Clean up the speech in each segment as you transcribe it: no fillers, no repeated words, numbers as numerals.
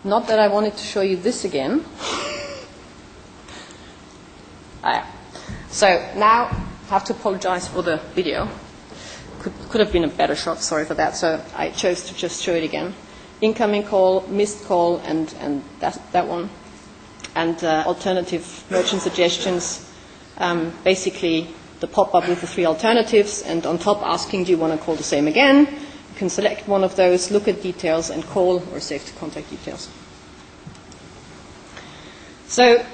Not that I wanted to show you this again. So now I have to apologize for the video. Could have been a better shot, sorry for that. So I chose to just show it again. Incoming call, missed call, and that one. And alternative merchant suggestions, basically the pop-up with the 3 alternatives, and on top asking, do you want to call the same again? You can select one of those, look at details, and call or save the contact details. So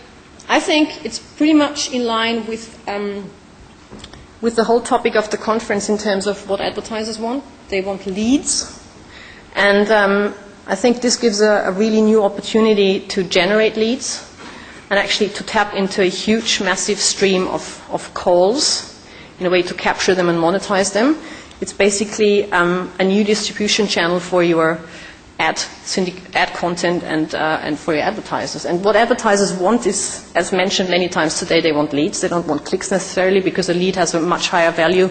I think it's pretty much in line with the whole topic of the conference in terms of what advertisers want. They want leads. And I think this gives a really new opportunity to generate leads and actually to tap into a huge, massive stream of calls in a way to capture them and monetize them. It's basically a new distribution channel for your ad content and for your advertisers. And what advertisers want is, as mentioned many times today, they want leads. They don't want clicks necessarily, because a lead has a much higher value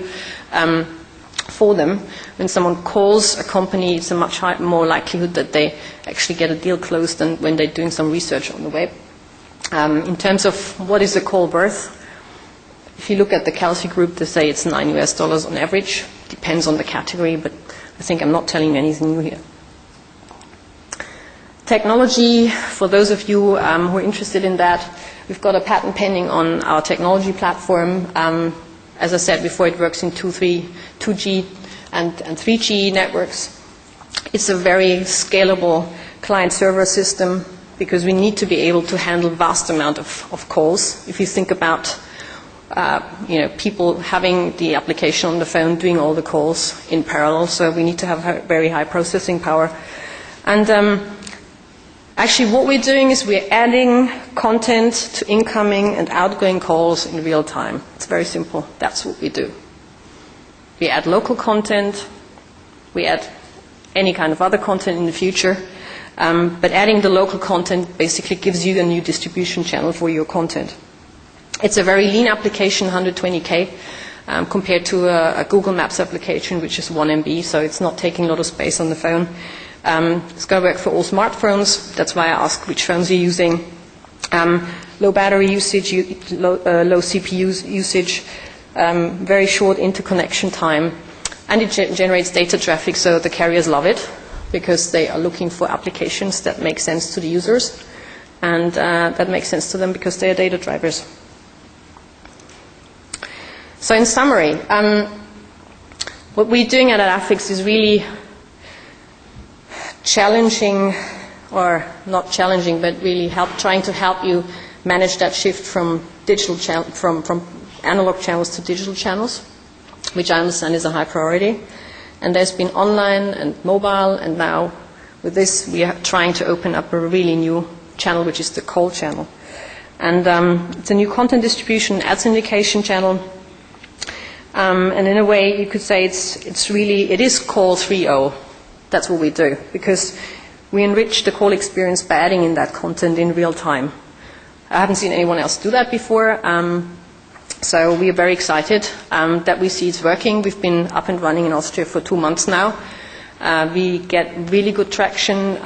for them. When someone calls a company, it's a much more likelihood that they actually get a deal closed than when they're doing some research on the web. In terms of what is a call worth, if you look at the Kelsey Group, they say it's $9 on average. Depends on the category, but I think I'm not telling you anything new here. Technology, for those of you who are interested in that, we've got a patent pending on our technology platform. As I said before, it works in 2G and 3G networks. It's a very scalable client-server system because we need to be able to handle vast amount of calls. If you think about people having the application on the phone, doing all the calls in parallel, so we need to have very high processing power. And actually, what we're doing is we're adding content to incoming and outgoing calls in real time. It's very simple. That's what we do. We add local content. We add any kind of other content in the future. But adding the local content basically gives you a new distribution channel for your content. It's a very lean application, 120K, compared to a Google Maps application, which is 1 MB, so it's not taking a lot of space on the phone. It's going to work for all smartphones. That's why I asked which phones you're using. Low battery usage, low CPU usage, very short interconnection time, and it generates data traffic, so the carriers love it because they are looking for applications that make sense to the users, and that makes sense to them because they are data drivers. So in summary, what we're doing at Affix is really challenging, or not challenging, but really trying to help you manage that shift from from analog channels to digital channels, which I understand is a high priority. And there's been online and mobile, and now with this we are trying to open up a really new channel, which is the call channel. And it's a new content distribution, ad syndication channel. And in a way, you could say it is call 3.0. That's what we do, because we enrich the call experience by adding in that content in real time. I haven't seen anyone else do that before, so we are very excited that we see it's working. We've been up and running in Austria for 2 months now. We get really good traction.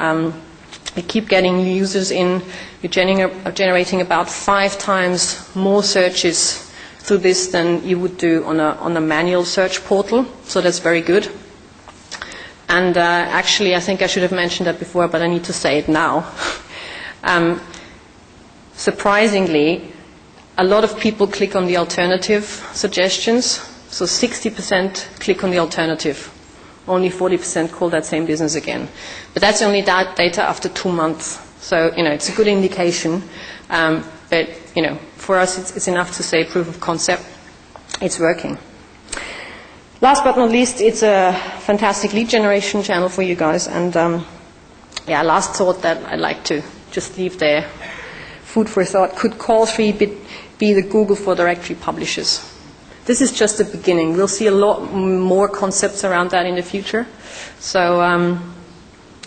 We keep getting new users in. We're generating about 5 times more searches through this than you would do on a manual search portal, so that's very good. And actually, I think I should have mentioned that before, but I need to say it now. Surprisingly, a lot of people click on the alternative suggestions. So 60% click on the alternative. Only 40% call that same business again. But that's only data after 2 months. So, it's a good indication. But, for us, it's enough to say proof of concept. It's working. Last but not least, it's a fantastic lead generation channel for you guys. And last thought that I'd like to just leave there, food for thought. Could Call 3 be the Google for directory publishers? This is just the beginning. We'll see a lot more concepts around that in the future. So,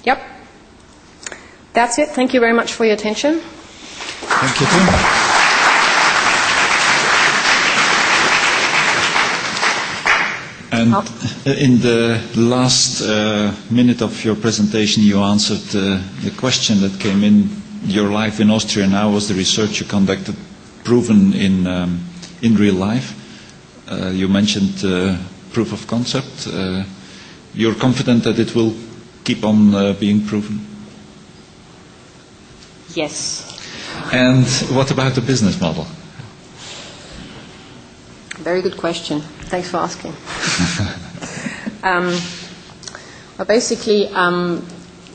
yep. That's it. Thank you very much for your attention. Thank you, Tim. And in the last minute of your presentation, you answered the question that came in: your life in Austria now, was the research you conducted proven in real life? You mentioned proof of concept. You're confident that it will keep on being proven? Yes. And what about the business model? Very good question. Thanks for asking. Well, basically,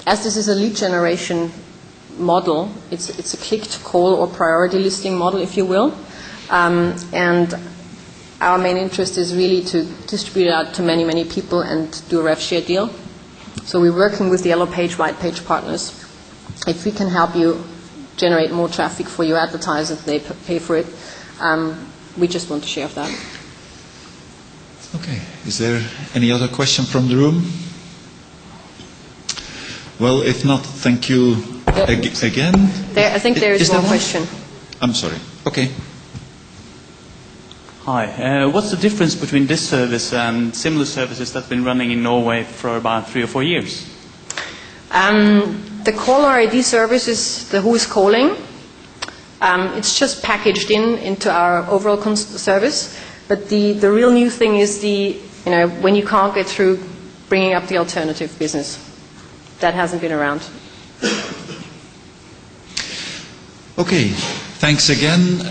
as this is a lead generation model, it's a click-to-call or priority listing model, if you will. And our main interest is really to distribute it out to many, many people and do a rev share deal. So we're working with the yellow page, white page partners. If we can help you generate more traffic for your advertisers, they pay for it. We just want to share of that. Okay. Is there any other question from the room? Well, if not, thank you again. I think there is one question. I'm sorry. Okay. Hi. What's the difference between this service and similar services that have been running in Norway for about 3 or 4 years? The caller ID service is the who is calling. It's just packaged into our overall service. But the real new thing is when you can't get through, bringing up the alternative business. That hasn't been around. Okay. Thanks again.